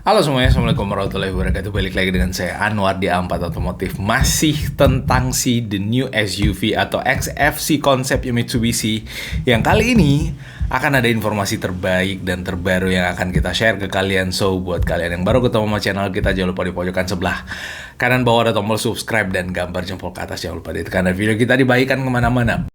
Halo semuanya, Assalamualaikum warahmatullahi wabarakatuh. Balik lagi dengan saya Anwar di A4 Otomotif. Masih tentang si The New SUV atau XFC konsep Mitsubishi, yang kali ini akan ada informasi terbaik dan terbaru yang akan kita share ke kalian. So buat kalian yang baru ketemu sama channel kita, jangan lupa di pojokan sebelah kanan bawah ada tombol subscribe dan gambar jempol ke atas. Jangan lupa ditekan, dan video kita dibagikan kemana-mana.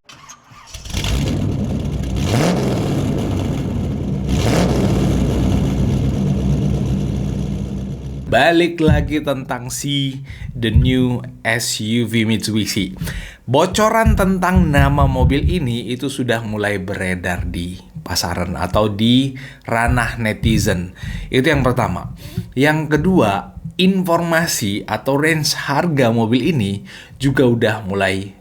Balik lagi tentang si The New SUV Mitsubishi. Bocoran tentang nama mobil ini itu sudah mulai beredar di pasaran atau di ranah netizen. Itu yang pertama. Yang kedua, informasi atau range harga mobil ini juga udah mulai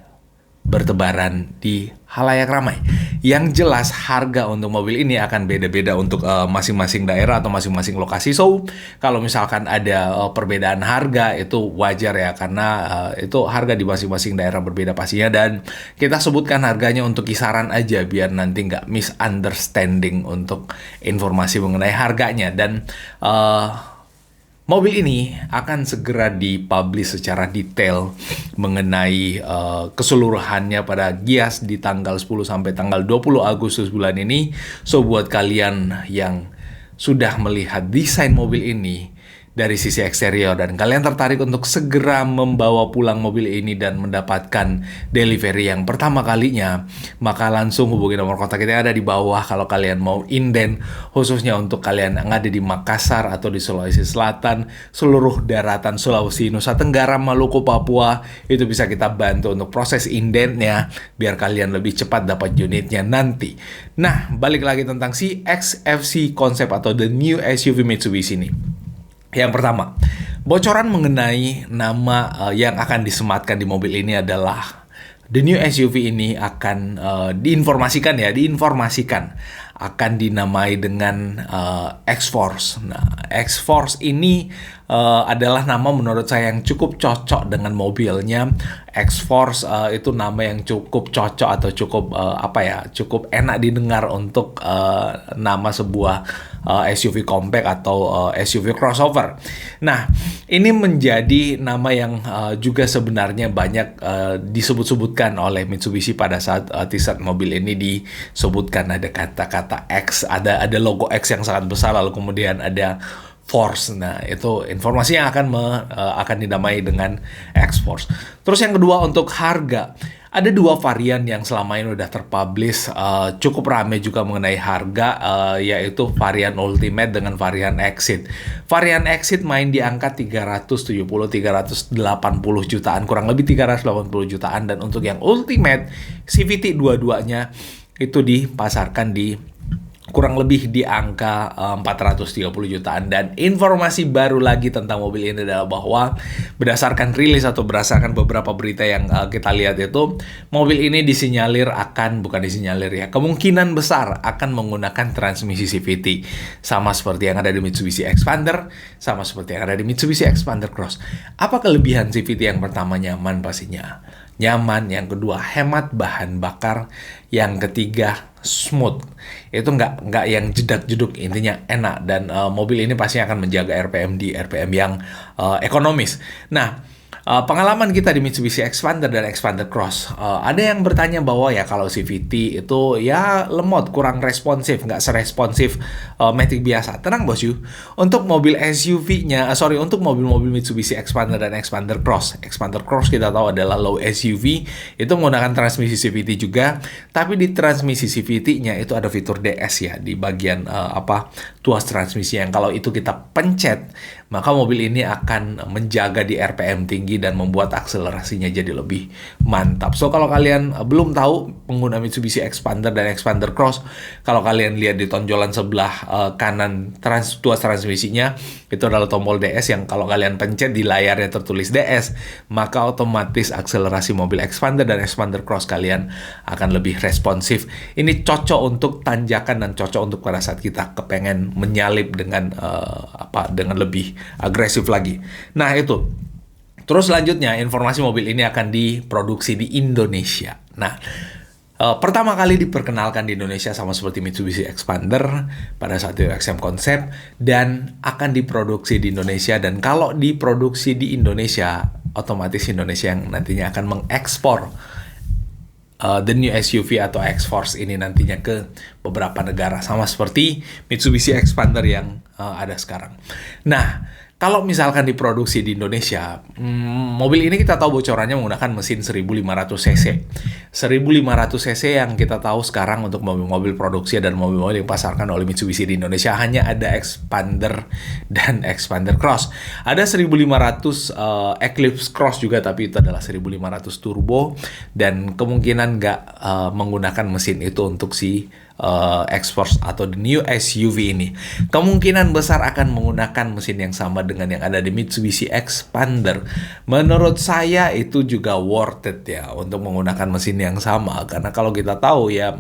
bertebaran di halayak ramai. Yang jelas harga untuk mobil ini akan beda-beda untuk masing-masing daerah atau masing-masing lokasi. So, kalau misalkan ada perbedaan harga itu wajar ya, karena itu harga di masing-masing daerah berbeda pastinya, dan kita sebutkan harganya untuk kisaran aja biar nanti nggak misunderstanding untuk informasi mengenai harganya. Dan mobil ini akan segera dipublish secara detail mengenai keseluruhannya pada Gias di tanggal 10 sampai tanggal 20 Agustus bulan ini. So buat kalian yang sudah melihat desain mobil ini dari sisi eksterior dan kalian tertarik untuk segera membawa pulang mobil ini dan mendapatkan delivery yang pertama kalinya, maka langsung hubungi nomor kontak kita yang ada di bawah kalau kalian mau inden, khususnya untuk kalian yang ada di Makassar atau di Sulawesi Selatan, seluruh daratan Sulawesi, Nusa Tenggara, Maluku, Papua, itu bisa kita bantu untuk proses indennya biar kalian lebih cepat dapat unitnya nanti. Nah, balik lagi tentang si XFC konsep atau The New SUV Mitsubishi ini. Yang pertama, bocoran mengenai nama yang akan disematkan di mobil ini adalah The New SUV ini akan diinformasikan akan dinamai dengan X-Force. Nah, X-Force ini adalah nama menurut saya yang cukup cocok dengan mobilnya. X-Force itu nama yang cukup cocok atau cukup cukup enak didengar untuk nama sebuah SUV compact atau SUV crossover. Nah, ini menjadi nama yang juga sebenarnya banyak disebut-sebutkan oleh Mitsubishi pada saat teaser mobil ini disebutkan ada kata-kata X, ada logo X yang sangat besar, lalu kemudian ada Force. Nah, itu informasi yang akan dinamai dengan X-Force. Terus yang kedua, untuk harga. Ada dua varian yang selama ini udah terpublish, cukup ramai juga mengenai harga, yaitu varian Ultimate dengan varian Exit. Varian Exit main di angka 370-380 jutaan, kurang lebih 380 jutaan. Dan untuk yang Ultimate, CVT dua-duanya itu dipasarkan di kurang lebih di angka 430 jutaan. Dan informasi baru lagi tentang mobil ini adalah bahwa berdasarkan rilis atau berdasarkan beberapa berita yang kita lihat itu, mobil ini kemungkinan besar akan menggunakan transmisi CVT, sama seperti yang ada di Mitsubishi Xpander, sama seperti yang ada di Mitsubishi Xpander Cross. Apa kelebihan CVT? Yang pertama, nyaman pastinya. Nyaman, yang kedua hemat bahan bakar, yang ketiga smooth. Itu nggak yang jedak-jeduk, intinya enak. Dan mobil ini pasti akan menjaga RPM di RPM yang ekonomis. Nah, pengalaman kita di Mitsubishi Xpander dan Xpander Cross, ada yang bertanya bahwa ya kalau CVT itu ya lemot, kurang responsif, nggak seresponsif Matic biasa. Tenang bosku, untuk mobil untuk mobil-mobil Mitsubishi Xpander dan Xpander Cross kita tahu adalah low SUV, itu menggunakan transmisi CVT juga, tapi di transmisi CVT-nya itu ada fitur DS ya di bagian tuas transmisi, yang kalau itu kita pencet, maka mobil ini akan menjaga di RPM tinggi dan membuat akselerasinya jadi lebih mantap. So, kalau kalian belum tahu pengguna Mitsubishi Xpander dan Xpander Cross, kalau kalian lihat di tonjolan sebelah kanan tuas transmisinya, itu adalah tombol DS yang kalau kalian pencet di layarnya tertulis DS, maka otomatis akselerasi mobil Xpander dan Xpander Cross kalian akan lebih responsif. Ini cocok untuk tanjakan dan cocok untuk pada saat kita kepengen menyalip dengan dengan lebih agresif lagi. Nah, itu. Terus selanjutnya, informasi mobil ini akan diproduksi di Indonesia. Nah, Pertama kali diperkenalkan di Indonesia sama seperti Mitsubishi Expander pada saat itu XM Concept, dan akan diproduksi di Indonesia. Dan kalau diproduksi di Indonesia, otomatis Indonesia yang nantinya akan mengekspor the new SUV atau X-Force ini nantinya ke beberapa negara, sama seperti Mitsubishi Expander yang ada sekarang. Nah, kalau misalkan diproduksi di Indonesia, mobil ini kita tahu bocorannya menggunakan mesin 1500 cc. 1500 cc yang kita tahu sekarang untuk mobil-mobil produksi dan mobil-mobil yang dipasarkan oleh Mitsubishi di Indonesia hanya ada Expander dan Expander Cross. Ada 1500 Eclipse Cross juga, tapi itu adalah 1500 turbo dan kemungkinan nggak menggunakan mesin itu untuk si X-Force atau the new SUV ini. Kemungkinan besar akan menggunakan mesin yang sama dengan yang ada di Mitsubishi Expander. Menurut saya itu juga worth it ya untuk menggunakan mesin yang sama, karena kalau kita tahu ya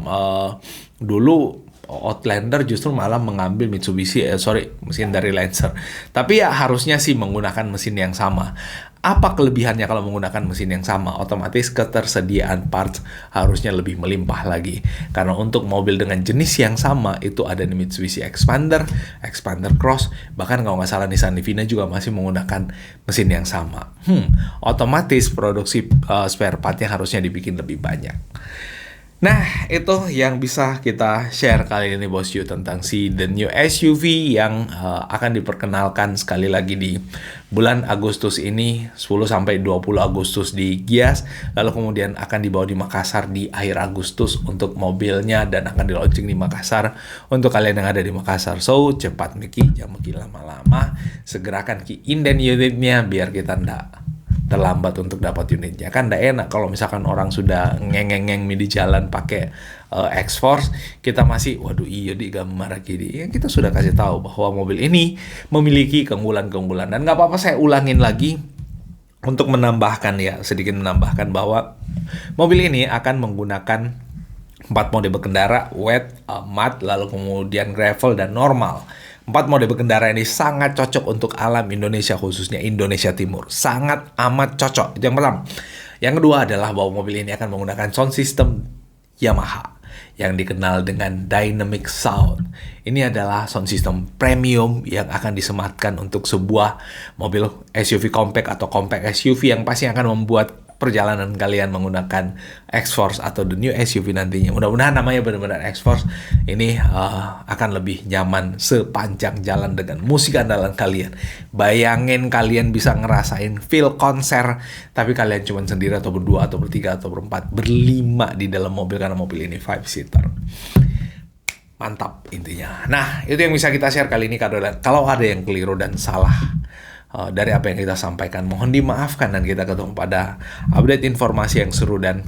dulu Outlander justru malah mengambil mesin dari Lancer. Tapi ya harusnya sih menggunakan mesin yang sama. Apa kelebihannya kalau menggunakan mesin yang sama? Otomatis ketersediaan parts harusnya lebih melimpah lagi. Karena untuk mobil dengan jenis yang sama itu ada di Mitsubishi Expander, Expander Cross, bahkan kalau nggak salah Nissan Livina juga masih menggunakan mesin yang sama. Otomatis produksi spare partnya harusnya dibikin lebih banyak. Nah, itu yang bisa kita share kali ini Bos Yu tentang si the new SUV yang akan diperkenalkan sekali lagi di bulan Agustus ini, 10-20 Agustus di Gias, lalu kemudian akan dibawa di Makassar di akhir Agustus untuk mobilnya dan akan di launching di Makassar untuk kalian yang ada di Makassar. So, cepat Miki, jangan Miki lama-lama, segerakan Ki inden unitnya biar kita ndak terlambat untuk dapat unitnya. Kan nggak enak kalau misalkan orang sudah ngeng-ngeng di jalan pakai X-Force, kita masih waduh iya di gambar gini. Ya, kita sudah kasih tahu bahwa mobil ini memiliki keunggulan-keunggulan. Dan nggak apa-apa saya ulangin lagi untuk menambahkan ya, sedikit menambahkan bahwa mobil ini akan menggunakan 4 mode berkendara, wet, mud, lalu kemudian gravel dan normal. 4 mode berkendara ini sangat cocok untuk alam Indonesia, khususnya Indonesia Timur. Sangat amat cocok. Itu yang pertama. Yang kedua adalah bahwa mobil ini akan menggunakan sound system Yamaha yang dikenal dengan Dynamic Sound. Ini adalah sound system premium yang akan disematkan untuk sebuah mobil SUV compact atau compact SUV yang pasti akan membuat perjalanan kalian menggunakan X-Force atau the new SUV nantinya. Mudah-mudahan namanya benar-benar X-Force ini akan lebih nyaman sepanjang jalan dengan musik andalan kalian. Bayangin kalian bisa ngerasain feel konser, tapi kalian cuma sendiri atau berdua atau bertiga atau berempat, berlima di dalam mobil karena mobil ini 5-seater. Mantap intinya. Nah, itu yang bisa kita share kali ini. Kalau ada yang keliru dan salah dari apa yang kita sampaikan, mohon dimaafkan dan kita ketemu pada update informasi yang seru dan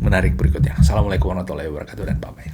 menarik berikutnya. Assalamualaikum warahmatullahi wabarakatuh dan bye-bye.